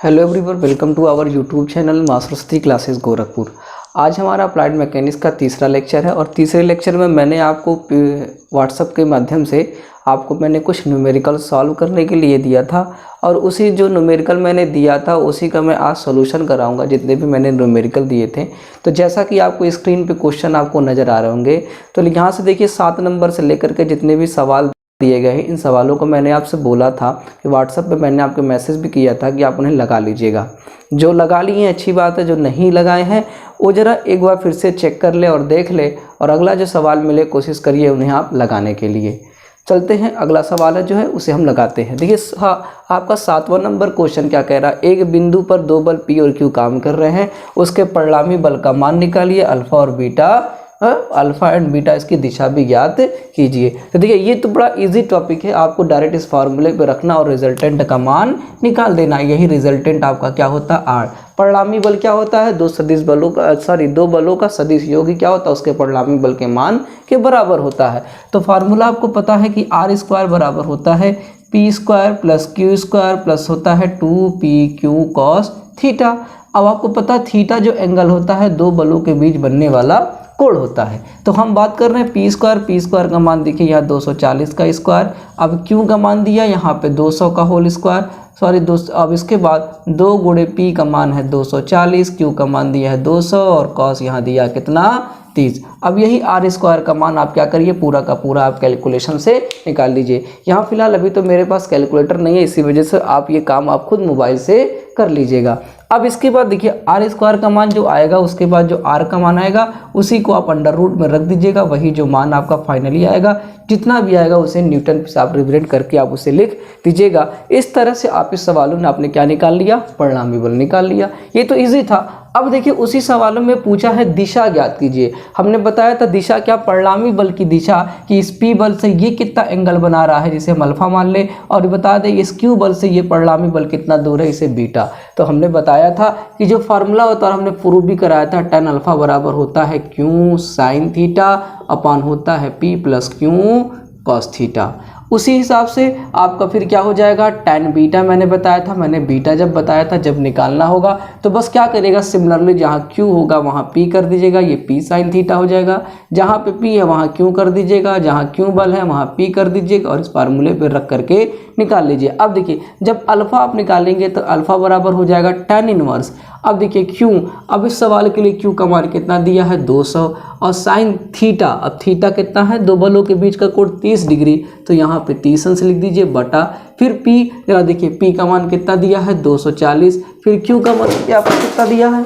Hello everyone, welcome to our YouTube channel master Saraswati classes Gorakhpur. आज हमारा applied mechanics का तीसरा लेक्चर है और तीसरे लेक्चर में मैंने आपको व्हाट्सएप के माध्यम से मैंने कुछ न्यूमेरिकल सॉल्व करने के लिए दिया था और उसी जो न्यूमेरिकल मैंने दिया था उसी का मैं आज सॉल्यूशन कराऊंगा, जितने भी मैंने न्यूमेरिकल दिए थे। तो जैसा कि आपको स्क्रीन पे क्वेश्चन आपको नज़र आ रहे होंगे, तो यहाँ से देखिए 7 नंबर से लेकर के जितने भी सवाल दिए गए हैं, इन सवालों को मैंने आपसे बोला था कि व्हाट्सएप पे मैंने आपको मैसेज भी किया था कि आप उन्हें लगा लीजिएगा। जो लगा लिए हैं अच्छी बात है, जो नहीं लगाए हैं वो ज़रा एक बार फिर से चेक कर ले और देख ले, और अगला जो सवाल मिले कोशिश करिए उन्हें आप लगाने के लिए। चलते हैं, अगला सवाल है जो है उसे हम लगाते हैं। देखिए आपका 7वां नंबर क्वेश्चन क्या कह रहा है, एक बिंदु पर 2 बल P और Q काम कर रहे हैं, उसके परिणामी बल का मान निकालिए, अल्फा और बीटा, अल्फा एंड बीटा, इसकी दिशा भी ज्ञात कीजिए। तो देखिए ये तो बड़ा इजी टॉपिक है, आपको डायरेक्ट इस फार्मूले पे रखना और रिजल्टेंट का मान निकाल देना। यही रिजल्टेंट आपका क्या होता है, आर। परिणामी बल क्या होता है, दो बलों का सदिश योग क्या होता है, उसके परिणामी बल के मान के बराबर होता है। तो फार्मूला आपको पता है कि आर स्क्वायर बराबर होता है P square plus Q square plus होता है 2pq cos थीटा। अब आपको पता है थीटा जो एंगल होता है दो बलों के बीच बनने वाला कोण होता है। तो हम बात कर रहे हैं पी स्क्वायर का मान देखिए यहाँ 240 का स्क्वायर, अब क्यू का मान दिया यहाँ पे 200 का होल स्क्वायर, अब इसके बाद 2 गुणे पी का मान है 240, क्यू का मान दिया है 200 और कॉस यहाँ दिया कितना 30। अब यही आर स्क्वायर का मान आप क्या करिए, पूरा का पूरा आप कैलकुलेशन से निकाल लीजिए। यहाँ फिलहाल अभी तो मेरे पास कैलकुलेटर नहीं है, इसी वजह से आप ये काम आप खुद मोबाइल से कर लीजिएगा। अब इसके बाद देखिए आर स्क्वायर का मान जो आएगा, उसके बाद जो आर का मान आएगा उसी को आप अंडर रूट में रख दीजिएगा, वही जो मान आपका फाइनली आएगा, जितना भी आएगा उसे न्यूटन से आप रिप्रेजेंट करके आप उसे लिख दीजिएगा। इस तरह से आप इस सवालों में आपने क्या निकाल लिया, परिणामी बल निकाल लिया। ये तो इजी था। अब देखिए उसी सवालों में पूछा है दिशा ज्ञात कीजिए। हमने बताया था दिशा क्या, परिणामी बल की दिशा कि इस पी बल से ये कितना एंगल बना रहा है जिसे हम अल्फा मान ले, और बता दें इस क्यू बल से ये परिणामी बल कितना दूर है, इसे बीटा। तो हमने बताया था कि जो फार्मूला होता है, हमने प्रूव भी कराया था, tan अल्फा बराबर होता है क्यू साइन थीटा अपान होता है P plus Q cos theta. उसी हिसाब से आपका फिर क्या हो जाएगा, tan बीटा मैंने बताया था, मैंने बीटा जब बताया था जब निकालना होगा तो बस क्या करेगा, सिमिलरली जहाँ q होगा वहाँ p कर दीजिएगा, ये p साइन थीटा हो जाएगा। जहाँ पे p है वहाँ q कर दीजिएगा, जहाँ q बल है वहाँ p कर दीजिएगा और इस फार्मूले पे रख करके निकाल लीजिए। अब देखिए जब अल्फा आप निकालेंगे तो अल्फा बराबर हो जाएगा tan इनवर्स। अब देखिए q, अब इस सवाल के लिए q का मान कितना दिया है 200, और साइन थीटा, अब थीटा कितना है, दो बलों के बीच का कोण 30 डिग्री, तो यहाँ पे 30 अंश लिख दीजिए बटा, फिर p, जरा देखिए p का मान कितना दिया है 240, फिर q का मान यहाँ पर कितना दिया है,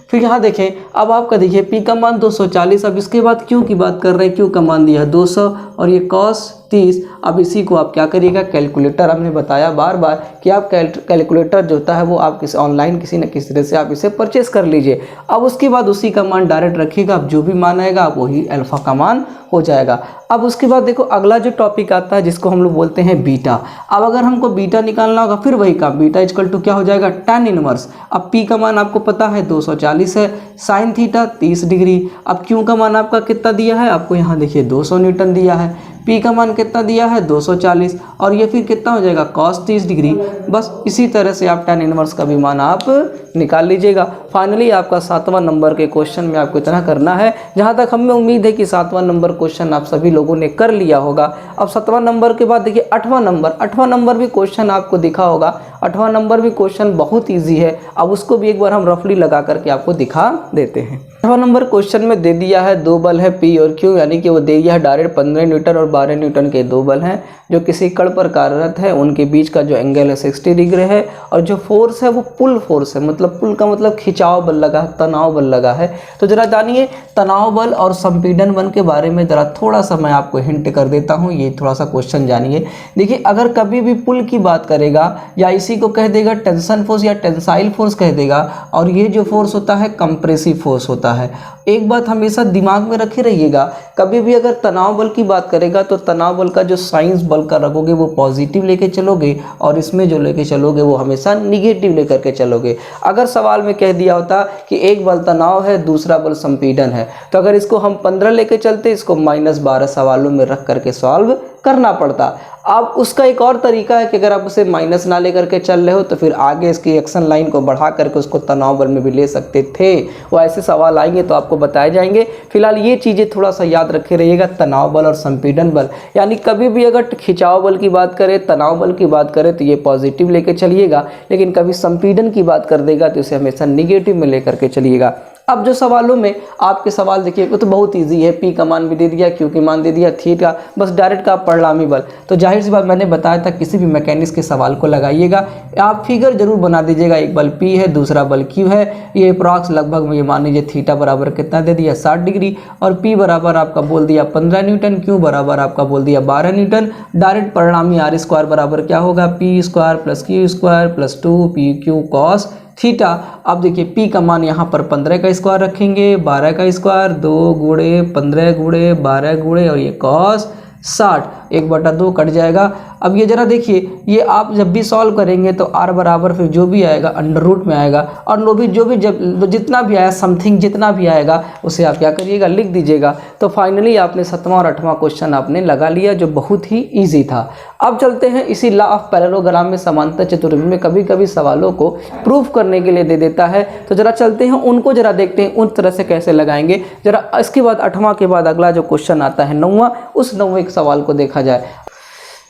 फिर यहाँ देखें अब आपका देखिए p का मान 240, अब इसके बाद q की बात कर रहे हैं, q का मान दिया है 200 और ये cos 30। अब इसी को आप क्या करिएगा, कैलकुलेटर, हमने बताया बार बार कि आप कैलकुलेटर जो होता है वो आप किसी ऑनलाइन किसी न किसी तरह से आप इसे परचेस कर लीजिए। अब उसके बाद उसी का मान डायरेक्ट रखिएगा, अब जो भी मान आएगा आप वही अल्फा का मान हो जाएगा। अब उसके बाद देखो अगला जो टॉपिक आता है जिसको हम लोग बोलते हैं बीटा। अब अगर हमको बीटा निकालना होगा फिर वही काम, बीटा इक्वल टू क्या हो जाएगा, tan इनवर्स। अब p का मान आपको पता है 240 है, साइन थीटा 30 डिग्री। अब q का मान आपका कितना दिया है, आपको यहाँ देखिए 200 न्यूटन दिया है, p का मान कितना दिया है 240, और ये फिर कितना हो जाएगा cos 30 डिग्री। बस इसी तरह से आप tan इनवर्स का भी मान आप निकाल लीजिएगा। फाइनली आपका 7वां नंबर के क्वेश्चन में आपको इतना करना है। जहाँ तक हमें उम्मीद है कि 7वां नंबर क्वेश्चन आप सभी लोगों ने कर लिया होगा। अब 7वां नंबर के बाद देखिए 8वां नंबर भी क्वेश्चन आपको दिखा होगा। 8वां नंबर भी क्वेश्चन बहुत ईजी है, अब उसको भी एक बार हम रफली लगा करके आपको दिखा देते हैं। 8वां नंबर क्वेश्चन में दे दिया है दो बल है P और Q, यानी कि वो दे दिया है डायरेक्ट 15 न्यूटन और 12 न्यूटन के दो बल हैं जो किसी कण पर कार्यरत है, उनके बीच का जो एंगल है 60 डिग्री है, और जो फोर्स है वो पुल फोर्स है, मतलब पुल का मतलब खिंचाव बल लगा है, तनाव बल लगा है। तो जरा जानिए तनाव बल और संपीड़न बल के बारे में जरा थोड़ा सा मैं आपको हिंट कर देता हूँ, ये थोड़ा सा क्वेश्चन जानिए। देखिए अगर कभी भी पुल की बात करेगा या इसी को कह देगा टेंशन फोर्स या टेंसाइल फोर्स कह देगा, और ये जो फोर्स होता है कंप्रेसिव फोर्स होता है। एक बात हमेशा दिमाग में रखे रहिएगा, कभी भी अगर तनाव बल की बात करेगा तो तनाव बल का जो साइंस बल का रखोगे वो पॉजिटिव लेके चलोगे, और इसमें जो लेके चलोगे वो हमेशा निगेटिव लेकर के चलोगे। अगर सवाल में कह दिया होता कि एक बल तनाव है दूसरा बल संपीड़न है, तो अगर इसको हम 15 लेके चलते, इसको -12 सवालों में रख करके सॉल्व करना पड़ता। अब उसका एक और तरीका है कि अगर आप उसे माइनस ना लेकर के चल रहे हो तो फिर आगे इसकी एक्शन लाइन को बढ़ा करके उसको तनाव बल में भी ले सकते थे। वो ऐसे सवाल आएंगे तो आपको बताए जाएंगे। फिलहाल ये चीज़ें थोड़ा सा याद रखे रहिएगा, तनाव बल और संपीड़न बल। यानी कभी भी अगर खिंचाव बल की बात करें, तनाव बल की बात करें तो ये पॉजिटिव लेके चलिएगा, लेकिन कभी संपीड़न की बात कर देगा तो इसे हमेशा निगेटिव में लेकर के चलिएगा। अब जो सवालों में आपके सवाल देखिए वो तो बहुत इजी है, पी का मान भी दे दिया, क्यू की मान दे दिया, थीटा, बस डायरेक्ट का परिणामी बल। तो जाहिर सी बात मैंने बताया था किसी भी मैकेनिक्स के सवाल को लगाइएगा, आप फिगर जरूर बना दीजिएगा। एक बल पी है, दूसरा बल क्यू है, ये अप्रॉक्स लगभग ये मान लीजिए थीटा बराबर कितना दे दिया 60 डिग्री, और पी बराबर आपका बोल दिया 15 न्यूटन, क्यू बराबर आपका बोल दिया 12 न्यूटन। डायरेक्ट परिणामी आर स्क्वायर बराबर क्या होगा, P square plus Q square plus 2 P Q cos theta. अब देखिए पी का मान यहाँ पर 15 का स्क्वायर रखेंगे, 12 का स्क्वायर, 2 गुणे 15 गुणे 12 गुणे और ये कॉस 60, 1/2 कट जाएगा। अब ये जरा देखिए, ये आप जब भी सॉल्व करेंगे तो आर बराबर फिर जो भी आएगा अंडर रूट में आएगा, और नो भी जो भी जब जितना भी आया समथिंग जितना भी आएगा उसे आप क्या करिएगा, लिख दीजिएगा। तो फाइनली आपने 7वां और 8वां क्वेश्चन आपने लगा लिया, जो बहुत ही ईजी था। अब चलते हैं इसी लॉ ऑफ पैरेललोग्राम में, समांतर चतुर्भुज में कभी कभी सवालों को प्रूफ करने के लिए दे देता है। तो जरा चलते हैं उनको जरा देखते हैं उन तरह से कैसे लगाएंगे। जरा इसके बाद 8वां के बाद अगला जो क्वेश्चन आता है 9वां, उस 9वें सवाल को देखा जाए।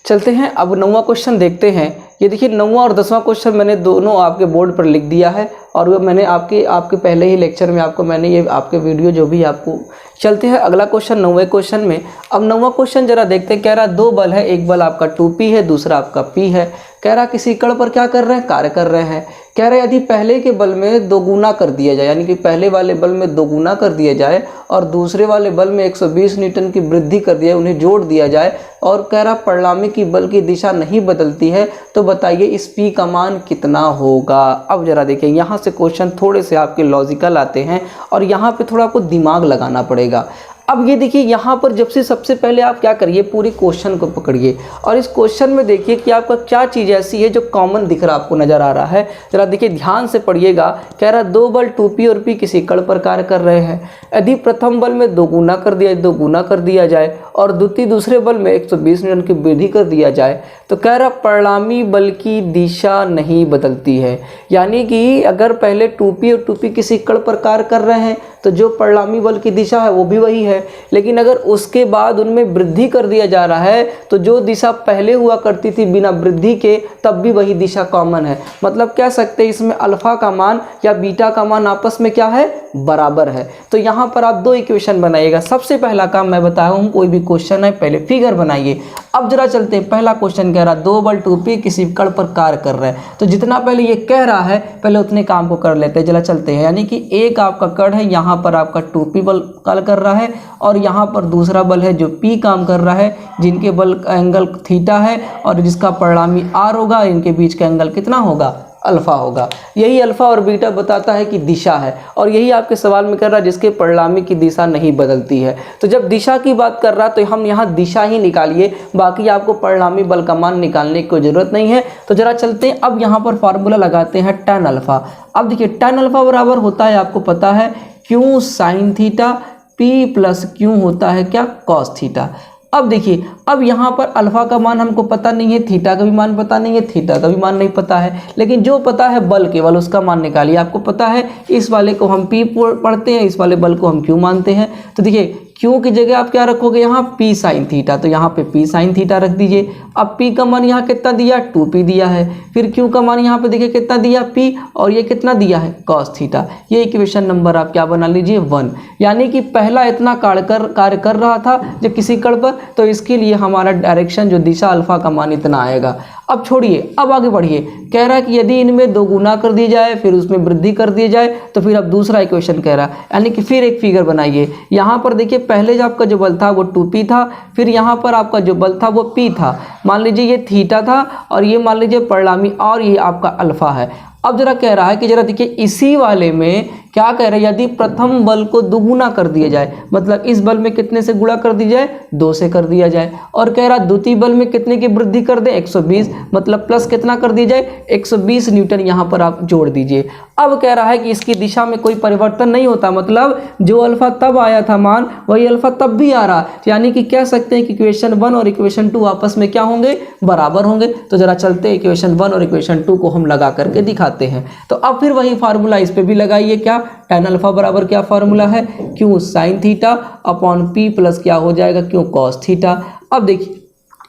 चलते हैं अब 9वां क्वेश्चन देखते हैं। ये देखिए 9वां और 10वां क्वेश्चन मैंने दोनों आपके बोर्ड पर लिख दिया है, और वो मैंने आपके पहले ही लेक्चर में आपको मैंने ये आपके वीडियो जो भी आपको। चलते हैं अगला क्वेश्चन 9वें क्वेश्चन में। अब 9वां क्वेश्चन जरा देखते हैं। कह रहा दो बल है, एक बल आपका 2p है, दूसरा आपका p है। कह रहा किसी कण पर क्या कर रहे हैं, कार्य कर रहे हैं। कह रहे यदि पहले के बल में दोगुना कर दिया जाए, यानी कि पहले वाले बल में दोगुना कर दिया जाए और दूसरे वाले बल में 120 न्यूटन की वृद्धि कर दिया, उन्हें जोड़ दिया जाए, और कह रहा परिणामी की बल की दिशा नहीं बदलती है, तो बताइए इस p का मान कितना होगा। अब जरा देखिए यहाँ से क्वेश्चन थोड़े से आपके लॉजिकल आते हैं, और यहाँ पे थोड़ा आपको दिमाग लगाना पड़ेगा। अब ये देखिए यहाँ पर जब से सबसे पहले आप क्या करिए, पूरी क्वेश्चन को पकड़िए और इस क्वेश्चन में देखिए कि आपका क्या चीज़ ऐसी है जो कॉमन दिख रहा आपको नज़र आ रहा है। जरा देखिए ध्यान से पढ़िएगा। कह रहा दो बल 2p और p किसी कण पर कार्य कर रहे हैं। यदि प्रथम बल में दो गुना कर दिया जाए और दूसरे बल में 120 न्यूटन की वृद्धि कर दिया जाए, तो कह रहा परिणामी बल की दिशा नहीं बदलती है। यानी कि अगर पहले 2p और 2p किसी कण पर कार्य कर रहे हैं तो जो परिणामी बल की दिशा है वो भी वही है, लेकिन अगर उसके बाद उनमें वृद्धि कर दिया जा रहा है तो जो दिशा पहले हुआ करती थी बिना वृद्धि के, तब भी वही दिशा कॉमन है। मतलब कह सकते हैं इसमें अल्फा का मान या बीटा का मान आपस में क्या है, बराबर है। तो यहाँ पर आप दो इक्वेशन बनाइएगा। सबसे पहला काम मैं बताया हूँ, कोई भी क्वेश्चन है पहले फिगर बनाइए। अब जरा चलते हैं, पहला क्वेश्चन कह रहा दो बल 2p किसी कण पर कार्य कर रहे हैं, तो जितना पहले ये कह रहा है पहले उतने काम को कर लेते हैं। जरा चलते हैं, यानी कि एक आपका कण है, यहाँ पर आपका 2p बल कार्य कर रहा है और यहाँ पर दूसरा बल है जो p काम कर रहा है, जिनके बल का एंगल थीटा है और जिसका परिणामी r होगा। इनके बीच का एंगल कितना होगा, अल्फा होगा। यही अल्फा और बीटा बताता है कि दिशा है, और यही आपके सवाल में कर रहा है जिसके परिणामी की दिशा नहीं बदलती है। तो जब दिशा की बात कर रहा है तो हम यहाँ दिशा ही निकालिए, बाकी आपको परिणामी बल का मान निकालने की कोई ज़रूरत नहीं है। तो जरा चलते हैं, अब यहाँ पर फार्मूला लगाते हैं tan अल्फा। अब देखिए tan अल्फा बराबर होता है, आपको पता है, q sine theta, p plus q होता है क्या, कॉस थीटा। अब देखिए, अब यहाँ पर अल्फा का मान हमको पता नहीं है, थीटा का भी मान पता नहीं है, थीटा का भी मान नहीं पता है, लेकिन जो पता है बल केवल उसका मान निकालिए। आपको पता है इस वाले को हम p पढ़ते हैं, इस वाले बल को हम q मानते हैं। तो देखिए q की जगह आप क्या रखोगे, यहाँ p साइन थीटा, तो यहाँ पे p साइन थीटा रख दीजिए। अब p का मान यहाँ कितना दिया, 2p दिया है, फिर q का मान यहाँ पे देखिए कितना दिया, p, और ये कितना दिया है, cos थीटा। ये इक्वेशन नंबर आप क्या बना लीजिए, 1। यानी कि पहला इतना कार्य कर रहा था जब किसी कण पर, तो इसके लिए हमारा डायरेक्शन जो दिशा अल्फा का मान इतना आएगा। अब छोड़िए, अब आगे बढ़िए। कह रहा है कि यदि इनमें दो गुना कर दिया जाए फिर उसमें वृद्धि कर दी जाए, तो फिर अब दूसरा इक्वेशन कह रहा है, यानी कि फिर एक फिगर बनाइए। यहाँ पर देखिए पहले जो आपका जो बल था वो 2p था, फिर यहाँ पर आपका जो बल था वो p था। मान लीजिए ये थीटा था और ये मान लीजिए परिणामी और ये आपका अल्फा है। अब जरा कह रहा है कि जरा देखिए इसी वाले में क्या कह रहा है, यदि प्रथम बल को दुगुना कर दिया जाए, मतलब इस बल में कितने से गुणा कर दिया जाए, 2 से कर दिया जाए, और कह रहा है द्वितीय बल में कितने की वृद्धि कर दे, 120, मतलब प्लस कितना कर दिया जाए, 120 न्यूटन यहाँ पर आप जोड़ दीजिए। अब कह रहा है कि इसकी दिशा में कोई परिवर्तन नहीं होता, मतलब जो अल्फा तब आया था मान वही अल्फा तब भी आ रहा है, यानी कि कह सकते हैं कि इक्वेशन 1 और इक्वेशन 2 आपस में क्या होंगे, बराबर होंगे। तो जरा चलते इक्वेशन 1 और इक्वेशन 2 को हम लगा करके दिखाते हैं। तो अब फिर वही फार्मूला इस पे भी लगाइए, क्या tan अल्फा बराबर क्या फार्मूला है, Q sine theta upon P plus क्या हो जाएगा, क्यू कॉस थीटा। अब देखिए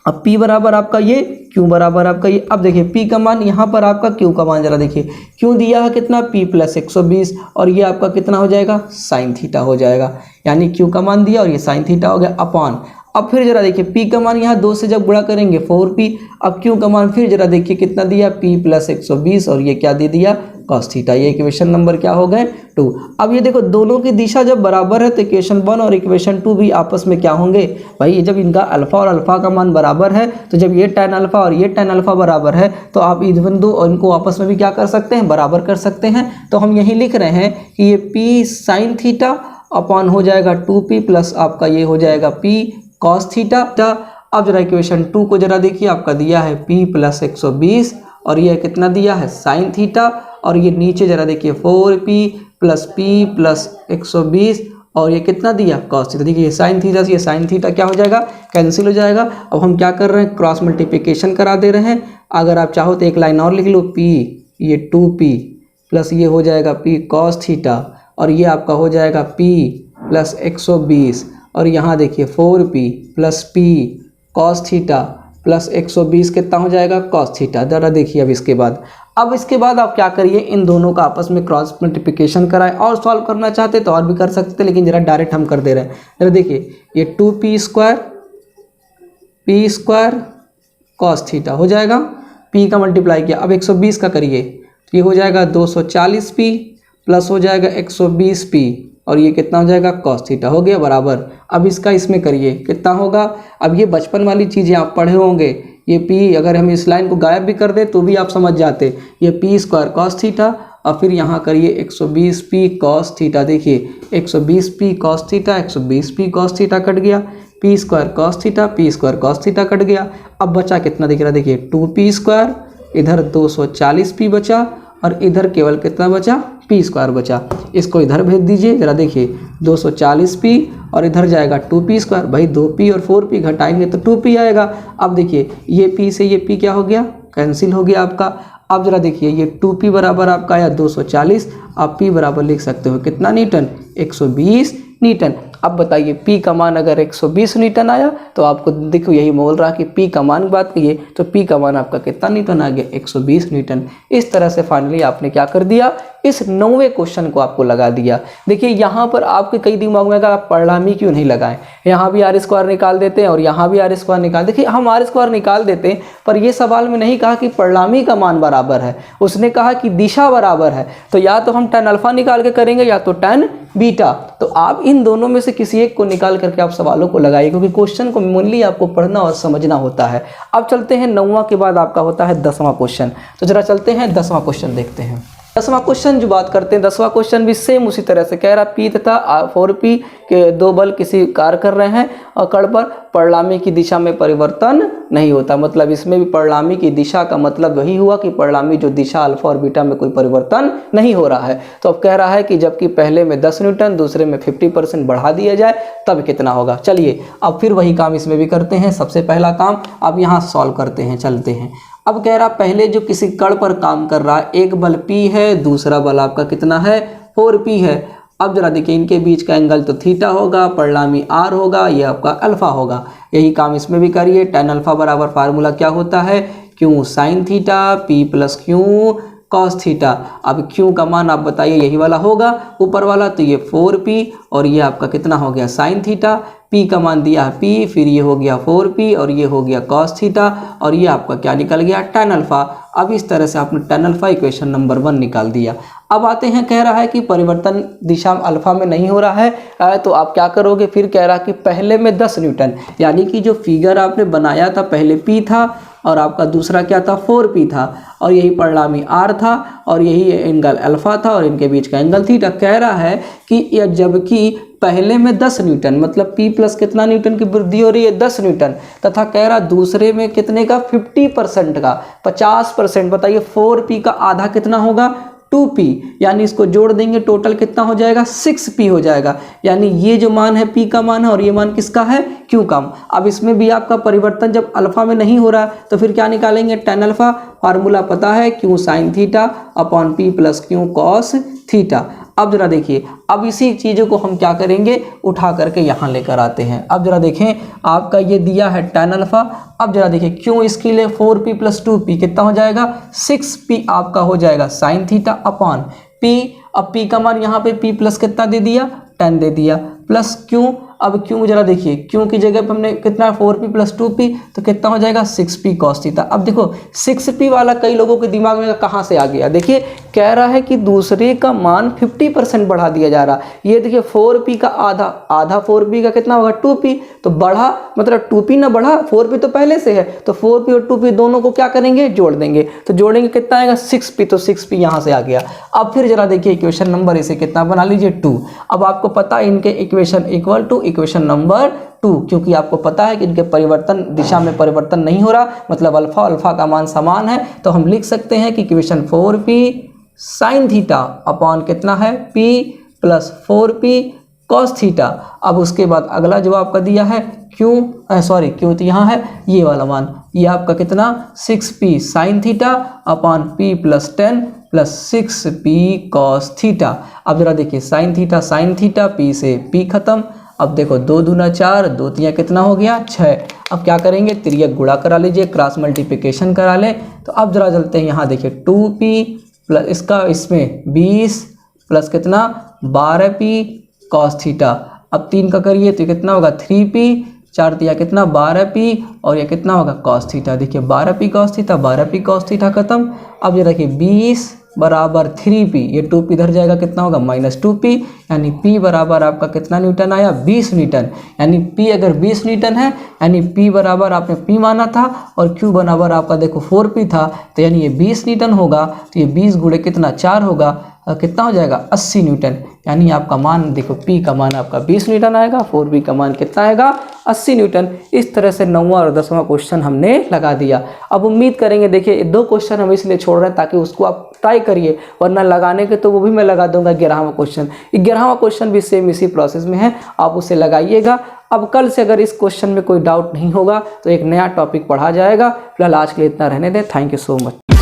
अब P बराबर आपका ये, Q बराबर आपका ये। अब देखिए P का मान यहाँ पर आपका, Q का मान जरा देखिए, Q दिया है कितना, P प्लस 120, और ये आपका कितना हो जाएगा, साइन थीटा हो जाएगा, यानी Q का मान दिया और ये साइन थीटा हो गया अपॉन। अब फिर जरा देखिए P का मान यहाँ 2 से जब गुणा करेंगे 4P, अब Q का मान फिर जरा देखिए कितना दिया, P प्लस 120, और ये क्या दे दिया, कॉस थीटा। ये इक्वेशन नंबर क्या हो गए, 2। अब ये देखो दोनों की दिशा जब बराबर है तो इक्वेशन 1 और इक्वेशन 2 भी आपस में क्या होंगे भाई, जब इनका अल्फा और अल्फा का मान बराबर है, तो जब ये tan अल्फा और ये tan अल्फा बराबर है तो आप इवन दो और इनको आपस में भी क्या कर सकते हैं, बराबर कर सकते हैं। तो हम यही लिख रहे हैं कि ये P साइन थीटा अपॉन हो जाएगा 2P प्लस आपका ये हो जाएगा P कॉस थीटा। अब जरा इक्वेशन 2 को जरा देखिए, आपका दिया है P प्लस 120 और ये कितना दिया है, साइन थीटा, और ये नीचे जरा देखिए 4P प्लस P प्लस 120 और ये कितना दिया, कॉस थीटा। देखिए ये साइन थीटा से ये साइन थीटा क्या हो जाएगा, कैंसिल हो जाएगा। अब हम क्या कर रहे हैं, क्रॉस मल्टीप्लिकेशन करा दे रहे हैं। अगर आप चाहो तो एक लाइन और लिख लो, P ये 2P प्लस ये हो जाएगा P कॉस थीटा, और ये आपका हो जाएगा P प्लस 120, और यहाँ देखिए 4P plus P cos theta plus 120 कितना हो जाएगा, कॉस थीटा। जरा देखिए अब इसके बाद आप क्या करिए, इन दोनों का आपस में क्रॉस मल्टीप्लिकेशन कराएं, और सॉल्व करना चाहते तो और भी कर सकते, लेकिन जरा डायरेक्ट हम कर दे रहे हैं। जरा देखिए ये 2P square P square cos theta हो जाएगा, P का मल्टीप्लाई किया, अब 120 का करिए तो ये हो जाएगा 240P प्लस हो जाएगा 120P, और ये कितना हो जाएगा, कॉस थीटा हो गया बराबर। अब इसका इसमें करिए कितना होगा, अब ये बचपन वाली चीज़ें आप पढ़े होंगे, ये P अगर हम इस लाइन को गायब भी कर दे तो भी आप समझ जाते, ये P स्क्वायर कॉस थीटा, और फिर यहाँ करिए 120P कॉस थीटा। देखिए 120P cos theta, 120P cos theta cut गया, P square cos theta, P square cos theta cut गया। अब बचा कितना दिख रहा है, देखिए 2P स्क्वायर, इधर 240P बचा, और इधर केवल कितना बचा, P स्क्वायर बचा। इसको इधर भेज दीजिए, जरा देखिए 240P और इधर जाएगा 2P स्क्वायर, भाई 2P और 4P घटाएंगे तो 2P आएगा। अब देखिए ये P से ये P क्या हो गया, कैंसिल हो गया आपका। अब जरा देखिए ये 2P बराबर आपका आया 240, आप P बराबर लिख सकते हो कितना न्यूटन, 120 न्यूटन। अब बताइए P का मान अगर 120 न्यूटन आया तो आपको देखो यही बोल रहा कि P का मान की बात करिए तो P का मान आपका कितना न्यूटन आ गया, 120 न्यूटन। इस तरह से फाइनली आपने क्या कर दिया, इस 9वें क्वेश्चन को आपको लगा दिया। देखिए यहाँ पर आपके कई दिमाग में आप परिणामी क्यों नहीं लगाएं, यहाँ भी आर स्क्वायर निकाल देते हैं और यहाँ भी आर स्क्वायर निकाल, देखिए हम आर स्क्वायर निकाल देते हैं, पर ये सवाल में नहीं कहा कि परिणामी का मान बराबर है, उसने कहा कि दिशा बराबर है। तो या तो हम tan अल्फा निकाल के करेंगे या तो tan बीटा। तो आप इन दोनों में से किसी एक को निकाल करके आप सवालों को लगाइए, क्योंकि क्वेश्चन को मेनली आपको पढ़ना और समझना होता है। अब चलते हैं 9वां के बाद आपका होता है 10वां क्वेश्चन। तो जरा चलते हैं 10वां क्वेश्चन देखते हैं। 10वां क्वेश्चन जो बात करते हैं, 10वां क्वेश्चन भी सेम उसी तरह से कह रहा, P तथा 4P के दो बल किसी कार्य कर रहे हैं और कण पर परिणामी की दिशा में परिवर्तन नहीं होता। मतलब इसमें भी परिणामी की दिशा का मतलब वही हुआ कि परिणामी जो दिशा अल्फा और बीटा में कोई परिवर्तन नहीं हो रहा है। तो अब कह रहा है कि जबकि पहले में 10 न्यूटन दूसरे में 50% बढ़ा दिया जाए तब कितना होगा। चलिए अब फिर वही काम इसमें भी करते हैं। सबसे पहला काम अब यहाँ सॉल्व करते हैं, चलते हैं। अब कह रहा पहले जो किसी कण पर काम कर रहा है, एक बल P है, दूसरा बल आपका कितना है 4P है। अब जरा देखिए इनके बीच का एंगल तो थीटा होगा, परिणामी R होगा, ये आपका अल्फा होगा। यही काम इसमें भी करिए। tan अल्फा बराबर फार्मूला क्या होता है, Q sine theta P plus Q cos theta. अब क्यू का मान आप बताइए यही वाला होगा ऊपर वाला, तो ये 4p और ये आपका कितना हो गया साइन थीटा। p का मान दिया है p, फिर ये हो गया 4p और ये हो गया कॉस थीटा और ये आपका क्या निकल गया tan अल्फा। अब इस तरह से आपने tan अल्फा इक्वेशन नंबर 1 निकाल दिया। अब आते हैं, कह रहा है कि परिवर्तन दिशा अल्फा में नहीं हो रहा है, तो आप क्या करोगे, फिर कह रहा कि पहले में 10 न्यूटन, यानी कि जो फिगर आपने बनाया था पहले p था और आपका दूसरा क्या था 4p था और यही परिणामी r था और यही एंगल अल्फा था और इनके बीच का एंगल थीटा। कह रहा है कि यह जबकि पहले में 10 न्यूटन मतलब p प्लस कितना न्यूटन की वृद्धि हो रही है 10 न्यूटन, तथा कह रहा दूसरे में कितने का 50% का 50%। बताइए 4p का आधा कितना होगा 2p, यानी इसको जोड़ देंगे टोटल कितना हो जाएगा 6p हो जाएगा। यानी ये जो मान है p का मान है और ये मान किसका है q का। अब इसमें भी आपका परिवर्तन जब अल्फा में नहीं हो रहा तो फिर क्या निकालेंगे tan अल्फा। फार्मूला पता है q sine theta upon p plus q cos theta. अब जरा देखिए, अब इसी चीज़ों को हम क्या करेंगे उठा करके यहाँ लेकर आते हैं। अब जरा देखें, आपका ये दिया है tan अल्फा। अब जरा देखिए क्यों इसके लिए 4p प्लस 2p कितना हो जाएगा 6p आपका हो जाएगा साइन थीटा अपॉन p। अब p का मान यहाँ पे p प्लस कितना दे दिया 10 दे दिया प्लस q। अब क्यों जरा देखिए, क्यों की जगह पे हमने कितना 4p प्लस 2p तो कितना हो जाएगा 6p कॉस थीटा। अब देखो 6p वाला कई लोगों के दिमाग में कहाँ से आ गया, देखिए कह रहा है कि दूसरे का मान 50% बढ़ा दिया जा रहा। ये देखिए 4p का आधा, आधा 4p का कितना होगा 2p, तो बढ़ा मतलब 2p ना बढ़ा 4p तो पहले से है, तो 4p और 2p दोनों को क्या करेंगे जोड़ देंगे, तो जोड़ेंगे कितना आएगा 6p, तो 6p यहाँ से आ गया। अब फिर जरा देखिए इक्वेशन नंबर इसे कितना बना लीजिए 2। अब आपको पता है इनके equation equal to equation number 2, क्योंकि आपको पता है कि इनके परिवर्तन दिशा में परिवर्तन नहीं हो रहा, मतलब अल्फा अल्फा का मान समान है, तो हम लिख सकते हैं कि equation 4p sine theta upon कितना है p plus 4p cos theta. अब उसके बाद अगला जो आपका दिया है क्यों तो यहाँ है ये वाला मान, ये आपका कितना 6p sine theta upon p plus 10 plus 6p cos theta. अब जरा देखिए साइन थीटा p से p खत्म। अब देखो 2 दूना 4, 2 तिया कितना हो गया 6। अब क्या करेंगे तिर्यक गुणा करा लीजिए, क्रॉस मल्टीप्लिकेशन करा लें। तो अब जरा चलते हैं यहाँ देखिए 2p प्लस इसका इसमें 20 प्लस कितना 12p कॉस थीटा। अब 3 का करिए तो कितना होगा 3p, 4 दिया कितना 12p और ये कितना होगा कॉस थीटा। देखिए 12p कॉस थीटा खत्म। अब ये देखिए 20 बराबर 3p, ये 2p इधर जाएगा कितना होगा -2p, यानी p बराबर आपका कितना न्यूटन आया 20 न्यूटन। यानी p अगर 20 न्यूटन है यानी p बराबर आपने p माना था और q बराबर आपका देखो 4p था, तो यानी ये 20 न्यूटन होगा, तो ये 20 गुणे कितना 4 होगा, कितना हो जाएगा 80 न्यूटन। यानी आपका मान देखो p का मान आपका 20 न्यूटन आएगा, 4p का मान कितना आएगा 80 न्यूटन। इस तरह से 9वां और 10वां क्वेश्चन हमने लगा दिया। अब उम्मीद करेंगे, देखिए 2 क्वेश्चन हम इसलिए छोड़ रहे हैं ताकि उसको आप ट्राई करिए, वरना लगाने के तो वो भी मैं लगा दूंगा 11वां क्वेश्चन। 11वां क्वेश्चन भी सेम इसी प्रोसेस में है, आप उसे लगाइएगा। अब कल से अगर इस क्वेश्चन में कोई डाउट नहीं होगा तो एक नया टॉपिक पढ़ा जाएगा। फिलहाल आज के लिए इतना रहने दें। Thank you so much.